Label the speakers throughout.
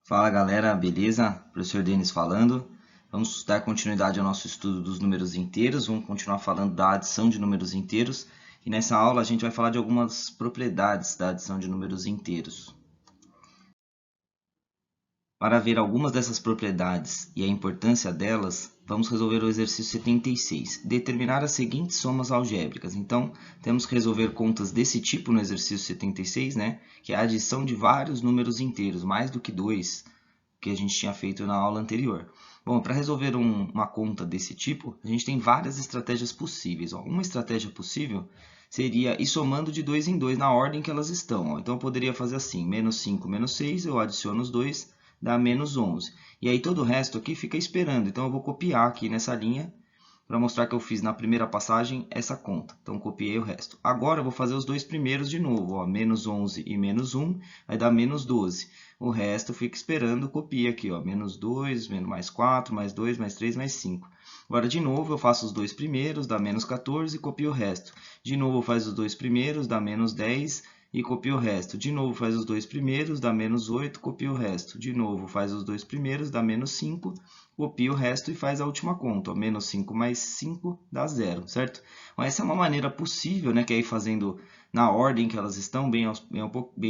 Speaker 1: Fala galera, beleza? Professor Denis falando. Vamos dar continuidade ao nosso estudo dos números inteiros. Vamos continuar falando da adição de números inteiros. E nessa aula a gente vai falar de algumas propriedades da adição de números inteiros. Para ver algumas dessas propriedades e a importância delas, vamos resolver o exercício 76. Determinar as seguintes somas algébricas. Então, temos que resolver contas desse tipo no exercício 76, né? Que é a adição de vários números inteiros, mais do que 2, que a gente tinha feito na aula anterior. Bom, para resolver uma conta desse tipo, a gente tem várias estratégias possíveis. Uma estratégia possível seria ir somando de 2 em 2 na ordem que elas estão. Então, eu poderia fazer assim, menos 5, menos 6, eu adiciono os 2, dá menos 11. E aí todo o resto aqui fica esperando. Então, eu vou copiar aqui nessa linha para mostrar que eu fiz na primeira passagem essa conta. Então, copiei o resto. Agora, eu vou fazer os dois primeiros de novo. Ó, menos 11 e menos 1 vai dar menos 12. O resto fica esperando, copia aqui. Ó, menos 2, menos mais 4, mais 2, mais 3, mais 5. Agora, de novo, eu faço os dois primeiros, dá menos 14 e copio o resto. De novo, faz os dois primeiros, dá menos 10 e copia o resto. De novo, faz os dois primeiros, dá menos 8, copia o resto. De novo, faz os dois primeiros, dá menos 5, copia o resto e faz a última conta. Ó, menos 5 mais 5 dá 0, certo? Mas essa é uma maneira possível, né, que é ir fazendo na ordem que elas estão, bem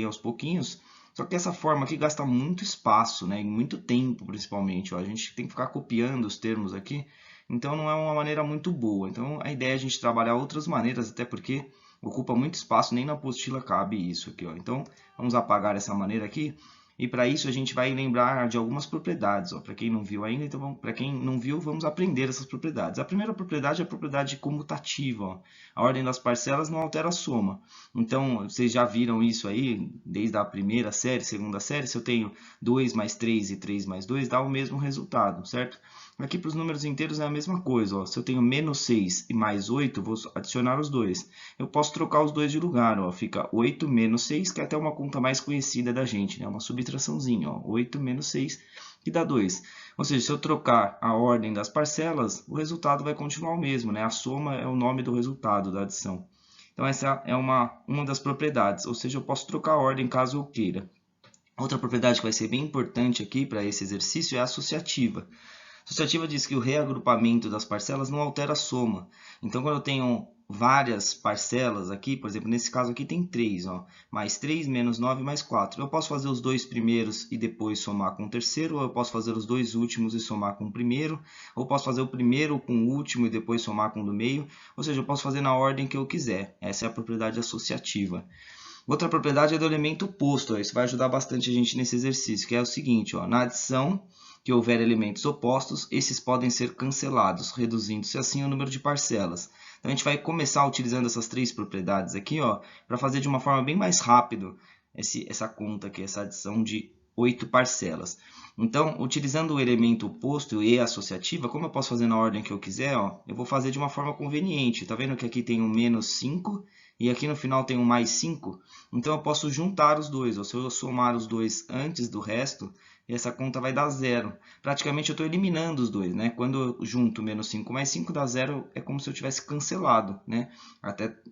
Speaker 1: aos pouquinhos. Só que essa forma aqui gasta muito espaço, né, e muito tempo, principalmente. Ó, a gente tem que ficar copiando os termos aqui, então não é uma maneira muito boa. Então a ideia é a gente trabalhar outras maneiras, até porque ocupa muito espaço, nem na apostila cabe isso aqui, ó. Então, vamos apagar essa maneira aqui. E para isso a gente vai lembrar de algumas propriedades. Para quem não viu ainda, então para quem não viu, vamos aprender essas propriedades. A primeira propriedade é a propriedade comutativa. Ó. A ordem das parcelas não altera a soma. Então, vocês já viram isso aí, desde a primeira série, segunda série. Se eu tenho 2 mais 3 e 3 mais 2, dá o mesmo resultado, certo? Aqui para os números inteiros é a mesma coisa. Ó. Se eu tenho menos 6 e mais 8, vou adicionar os dois. Eu posso trocar os dois de lugar. Ó. Fica 8 menos 6, que é até uma conta mais conhecida da gente, né? Uma subtraçãozinha. Ó. 8 menos 6, que dá 2. Ou seja, se eu trocar a ordem das parcelas, o resultado vai continuar o mesmo, né? A soma é o nome do resultado da adição. Então, essa é uma das propriedades. Ou seja, eu posso trocar a ordem caso eu queira. Outra propriedade que vai ser bem importante aqui para esse exercício é a associativa. A associativa diz que o reagrupamento das parcelas não altera a soma. Então, quando eu tenho várias parcelas aqui, por exemplo, nesse caso aqui tem 3, ó, mais 3, menos 9, mais 4. Eu posso fazer os dois primeiros e depois somar com o terceiro, ou eu posso fazer os dois últimos e somar com o primeiro, ou posso fazer o primeiro com o último e depois somar com o do meio, ou seja, eu posso fazer na ordem que eu quiser. Essa é a propriedade associativa. Outra propriedade é do elemento oposto. Isso vai ajudar bastante a gente nesse exercício, que é o seguinte, ó, na adição que houver elementos opostos, esses podem ser cancelados, reduzindo-se assim o número de parcelas. Então, a gente vai começar utilizando essas três propriedades aqui, para fazer de uma forma bem mais rápida essa conta aqui, essa adição de 8 parcelas. Então, utilizando o elemento oposto e associativa, como eu posso fazer na ordem que eu quiser, eu vou fazer de uma forma conveniente. Está vendo que aqui tem um menos 5 e aqui no final tem um mais 5? Então, eu posso juntar os dois. Se eu somar os dois antes do resto, essa conta vai dar zero. Praticamente eu estou eliminando os dois, né? Quando eu junto menos 5 mais 5 dá zero, é como se eu tivesse cancelado, né?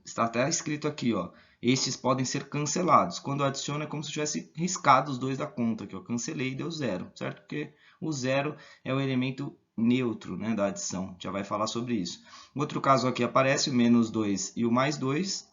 Speaker 1: Está até escrito aqui, ó. Estes podem ser cancelados. Quando eu adiciono é como se eu tivesse riscado os dois da conta, que eu cancelei e deu zero, certo? Porque o zero é o elemento neutro, né, da adição. Já vai falar sobre isso. Outro caso aqui aparece o menos 2 e o mais 2,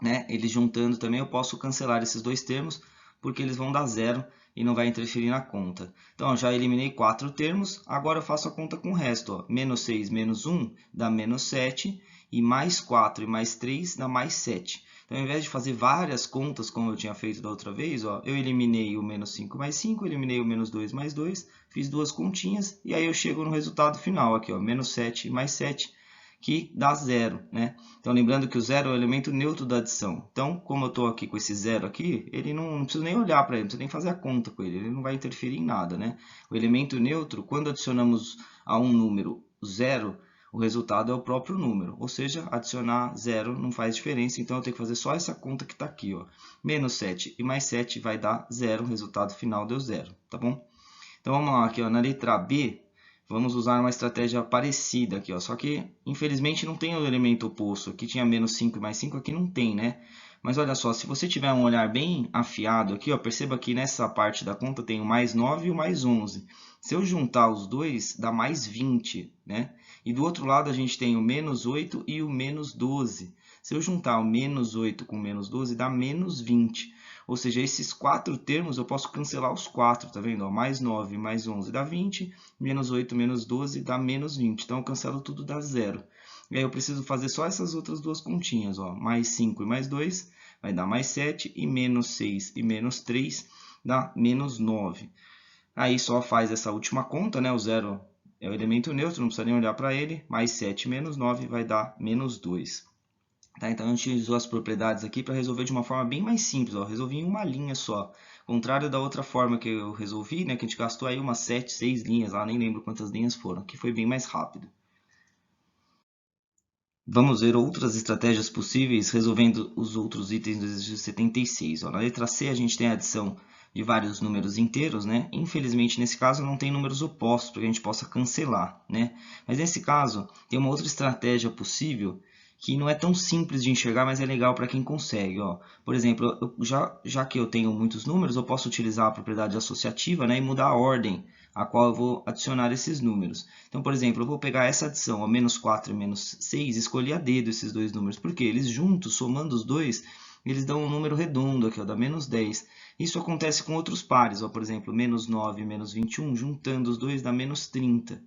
Speaker 1: né? Eles juntando também eu posso cancelar esses dois termos, porque eles vão dar zero e não vai interferir na conta. Então, eu já eliminei 4 termos, agora eu faço a conta com o resto. Ó. Menos 6 menos 1 dá menos 7, e mais 4 e mais 3 dá mais 7. Então, ao invés de fazer várias contas, como eu tinha feito da outra vez, eu eliminei o menos 5 mais 5, eliminei o menos 2 mais 2, fiz duas continhas, e aí eu chego no resultado final, aqui, menos 7 mais 7, que dá zero, né? Então, lembrando que o zero é o elemento neutro da adição. Então, como eu estou aqui com esse zero aqui, ele não precisa nem olhar para ele, não precisa nem fazer a conta com ele não vai interferir em nada, né? O elemento neutro, quando adicionamos a um número zero, o resultado é o próprio número, ou seja, adicionar zero não faz diferença, então eu tenho que fazer só essa conta que está aqui, menos 7 e mais 7 vai dar zero, o resultado final deu zero, tá bom? Então vamos lá, aqui na letra B, vamos usar uma estratégia parecida aqui, só que infelizmente não tem o elemento oposto. Aqui tinha menos 5 e mais 5, aqui não tem, né? Mas olha só, se você tiver um olhar bem afiado aqui, ó, perceba que nessa parte da conta tem o mais 9 e o mais 11. Se eu juntar os dois, dá mais 20, né? E do outro lado a gente tem o menos 8 e o menos 12. Se eu juntar o menos 8 com o menos 12, dá menos 20. Ou seja, esses quatro termos eu posso cancelar os quatro, tá vendo? Ó, mais 9 mais 11 dá 20, menos 8 menos 12 dá menos 20. Então eu cancelo tudo, dá zero. E aí eu preciso fazer só essas outras duas continhas, ó. Mais 5 e mais 2 vai dar mais 7, e menos 6 e menos 3 dá menos 9. Aí só faz essa última conta, né? O zero é o elemento neutro, não precisa nem olhar para ele. Mais 7 menos 9 vai dar menos 2. Tá? Então a gente usou as propriedades aqui para resolver de uma forma bem mais simples. Ó. Resolvi em uma linha só. Contrário da outra forma que eu resolvi, né? Que a gente gastou aí umas 7, 6 linhas lá, nem lembro quantas linhas foram, que foi bem mais rápido. Vamos ver outras estratégias possíveis resolvendo os outros itens do exercício 76. Ó, na letra C a gente tem a adição de vários números inteiros, né? Infelizmente nesse caso não tem números opostos para que a gente possa cancelar, né? Mas nesse caso tem uma outra estratégia possível que não é tão simples de enxergar, mas é legal para quem consegue. Ó. Por exemplo, já que eu tenho muitos números, eu posso utilizar a propriedade associativa, né, e mudar a ordem a qual eu vou adicionar esses números. Então, por exemplo, eu vou pegar essa adição, ó, menos 4 e menos 6, escolhi a dedo esses dois números, porque eles juntos, somando os dois, eles dão um número redondo aqui, ó, dá menos 10. Isso acontece com outros pares, ó, por exemplo, menos 9 e menos 21, juntando os dois dá menos 30.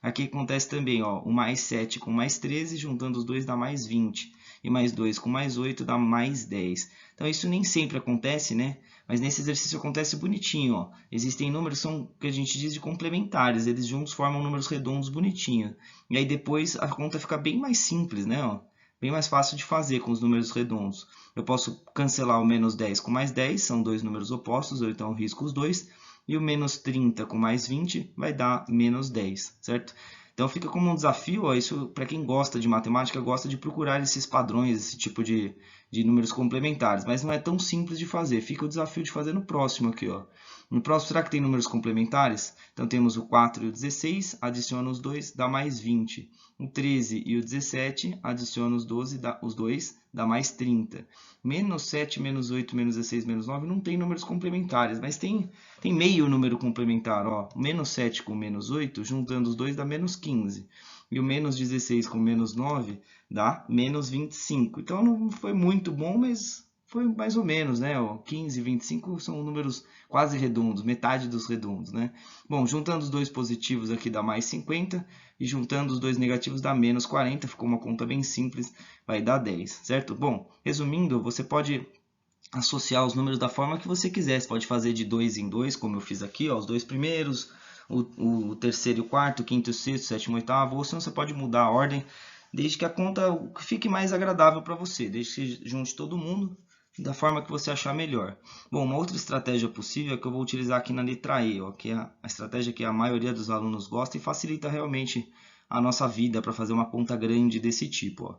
Speaker 1: Aqui acontece também, ó, o mais 7 com mais 13, juntando os dois dá mais 20. E mais 2 com mais 8 dá mais 10. Então isso nem sempre acontece, né? Mas nesse exercício acontece bonitinho, ó. Existem números que são que a gente diz de complementares, eles juntos formam números redondos bonitinho. E aí depois a conta fica bem mais simples, né? Ó? Bem mais fácil de fazer com os números redondos. Eu posso cancelar o menos 10 com mais 10, são dois números opostos, ou então risco os dois. E o menos 30 com mais 20 vai dar menos 10, certo? Então fica como um desafio, ó, isso para quem gosta de matemática, gosta de procurar esses padrões, esse tipo de números complementares, mas não é tão simples de fazer. Fica o desafio de fazer no próximo aqui, ó. No próximo, será que tem números complementares? Então temos o 4 e o 16, adiciona os dois, dá mais 20. O 13 e o 17, adiciona os 12, os dois, dá mais 30. Menos 7, menos 8, menos 16, menos 9 não tem números complementares, mas tem meio número complementar. Ó. Menos 7 com menos 8, juntando os dois dá menos 15. E o menos 16 com menos 9 dá menos 25. Então não foi muito bom, mas foi mais ou menos, né? Ó, 15 e 25 são números quase redondos, metade dos redondos, né? Bom, juntando os dois positivos aqui dá mais 50 e juntando os dois negativos dá menos 40, ficou uma conta bem simples, vai dar 10, certo? Bom, resumindo, você pode associar os números da forma que você quiser, você pode fazer de 2 em 2, como eu fiz aqui, ó, os dois primeiros, o terceiro e o quarto, o quinto e o sexto, o sétimo e o oitavo, ou senão você pode mudar a ordem, desde que a conta fique mais agradável para você, desde que junte todo mundo da forma que você achar melhor. Bom, uma outra estratégia possível é que eu vou utilizar aqui na letra E, ó, que é a estratégia que a maioria dos alunos gosta e facilita realmente a nossa vida para fazer uma conta grande desse tipo. Ó.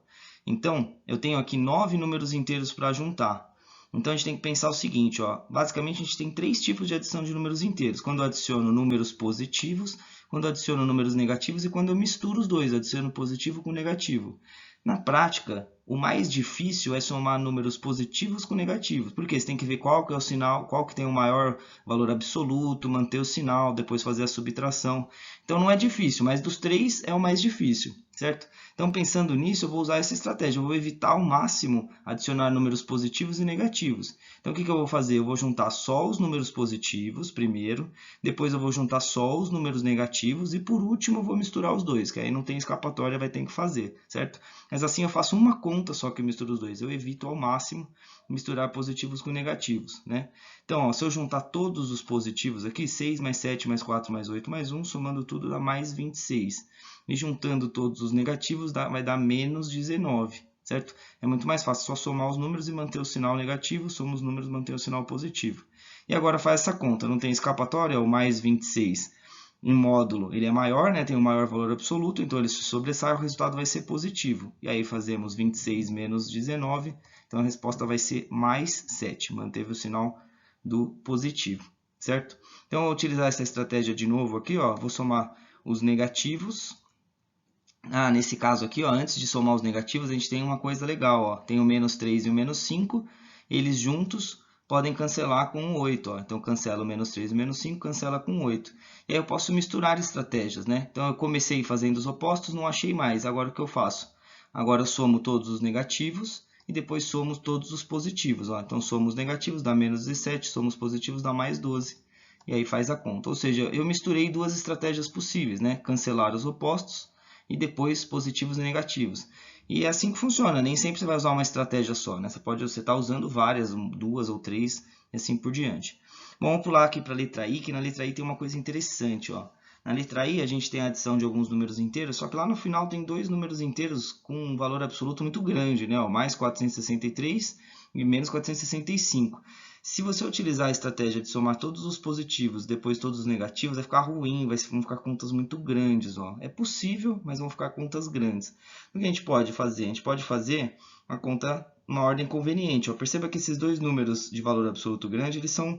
Speaker 1: Então, eu tenho aqui 9 números inteiros para juntar. Então a gente tem que pensar o seguinte, ó, basicamente a gente tem três tipos de adição de números inteiros. Quando eu adiciono números positivos, quando eu adiciono números negativos e quando eu misturo os dois, adiciono positivo com negativo. Na prática, o mais difícil é somar números positivos com negativos, porque você tem que ver qual que é o sinal, qual que tem o maior valor absoluto, manter o sinal, depois fazer a subtração. Então não é difícil, mas dos três é o mais difícil, certo? Então pensando nisso, eu vou usar essa estratégia, eu vou evitar ao máximo adicionar números positivos e negativos. Então o que eu vou fazer? Eu vou juntar só os números positivos primeiro, depois eu vou juntar só os números negativos e por último eu vou misturar os dois, que aí não tem escapatória, vai ter que fazer, certo? Mas assim eu faço uma conta só que eu misturo os dois, eu evito ao máximo misturar positivos com negativos, né? Então, ó, se eu juntar todos os positivos aqui, 6 mais 7 mais 4 mais 8 mais 1, somando tudo dá mais 26. E juntando todos os negativos vai dar menos 19, certo? É muito mais fácil só somar os números e manter o sinal negativo, soma os números e manter o sinal positivo. E agora faz essa conta, não tem escapatória, o mais 26 em módulo ele é maior, né? Tem um maior valor absoluto, então ele se sobressai, o resultado vai ser positivo. E aí fazemos 26 menos 19, então a resposta vai ser mais 7, manteve o sinal do positivo, certo? Então, eu vou utilizar essa estratégia de novo aqui, ó, vou somar os negativos. Nesse caso aqui, ó, antes de somar os negativos, a gente tem uma coisa legal, ó, tem o menos 3 e o menos 5, eles juntos podem cancelar com 8. Ó. Então, cancela o menos 3 e menos 5, cancela com 8. E aí eu posso misturar estratégias, né? Então, eu comecei fazendo os opostos, não achei mais. Agora, o que eu faço? Agora, eu somo todos os negativos e depois somo todos os positivos. Ó. Então, somos negativos, dá menos 17, somos positivos, dá mais 12. E aí faz a conta. Ou seja, eu misturei duas estratégias possíveis, né? Cancelar os opostos e depois positivos e negativos. E é assim que funciona, nem sempre você vai usar uma estratégia só, né? Você está usando várias, 2 ou 3, e assim por diante. Bom, vamos pular aqui para a letra I, que na letra I tem uma coisa interessante, ó. Na letra I a gente tem a adição de alguns números inteiros, só que lá no final tem dois números inteiros com um valor absoluto muito grande, né? Ó, mais 463 e menos 465. Se você utilizar a estratégia de somar todos os positivos, depois todos os negativos, vai ficar ruim, vão ficar contas muito grandes. Ó. É possível, mas vão ficar contas grandes. O que a gente pode fazer? A gente pode fazer uma conta numa ordem conveniente. Ó. Perceba que esses dois números de valor absoluto grande, eles são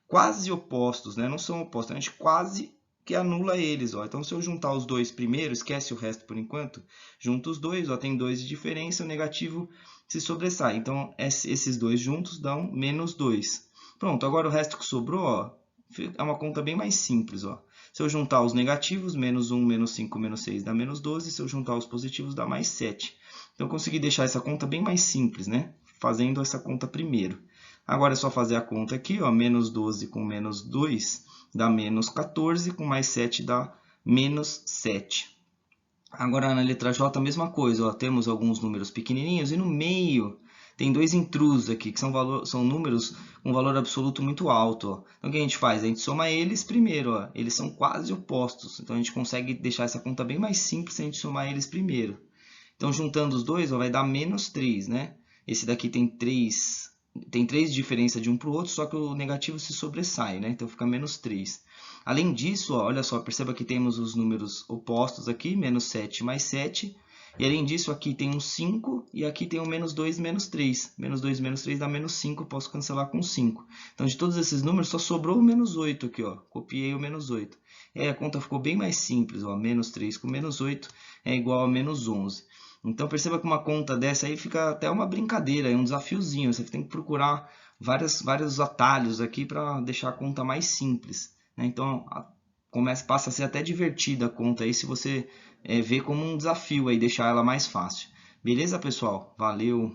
Speaker 1: quase opostos, né? Não são opostos, a gente quase que anula eles. Ó. Então, se eu juntar os dois primeiro, esquece o resto por enquanto, junto os dois, ó, tem 2 de diferença, o negativo se sobressai. Então, esses dois juntos dão menos 2. Pronto, agora o resto que sobrou, ó, é uma conta bem mais simples. Ó. Se eu juntar os negativos, menos 1, menos 5, menos 6 dá menos 12. Se eu juntar os positivos, dá mais 7. Então, eu consegui deixar essa conta bem mais simples, né? Fazendo essa conta primeiro. Agora é só fazer a conta aqui, ó, menos 12 com menos 2 dá menos 14, com mais 7 dá menos 7. Agora na letra J a mesma coisa, ó, temos alguns números pequenininhos e no meio tem dois intrusos aqui, que são números com valor absoluto muito alto. Ó. Então o que a gente faz? A gente soma eles primeiro, ó. Eles são quase opostos, então a gente consegue deixar essa conta bem mais simples se a gente somar eles primeiro. Então juntando os dois, ó, vai dar menos 3, né? Esse daqui tem 3 de diferença de um para o outro, só que o negativo se sobressai, né? Então fica menos 3. Além disso, ó, olha só, perceba que temos os números opostos aqui, menos 7 mais 7. E além disso, aqui tem um 5 e aqui tem um menos 2 menos 3. Menos 2 menos 3 dá menos 5, posso cancelar com 5. Então, de todos esses números, só sobrou o menos 8 aqui, ó. Copiei o menos 8. E aí a conta ficou bem mais simples, ó. Menos 3 com menos 8 é igual a menos 11. Então, perceba que uma conta dessa aí fica até uma brincadeira, é um desafiozinho. Você tem que procurar vários atalhos aqui para deixar a conta mais simples. Né? Então, passa a ser até divertida a conta aí se você vê como um desafio aí, deixar ela mais fácil. Beleza, pessoal? Valeu!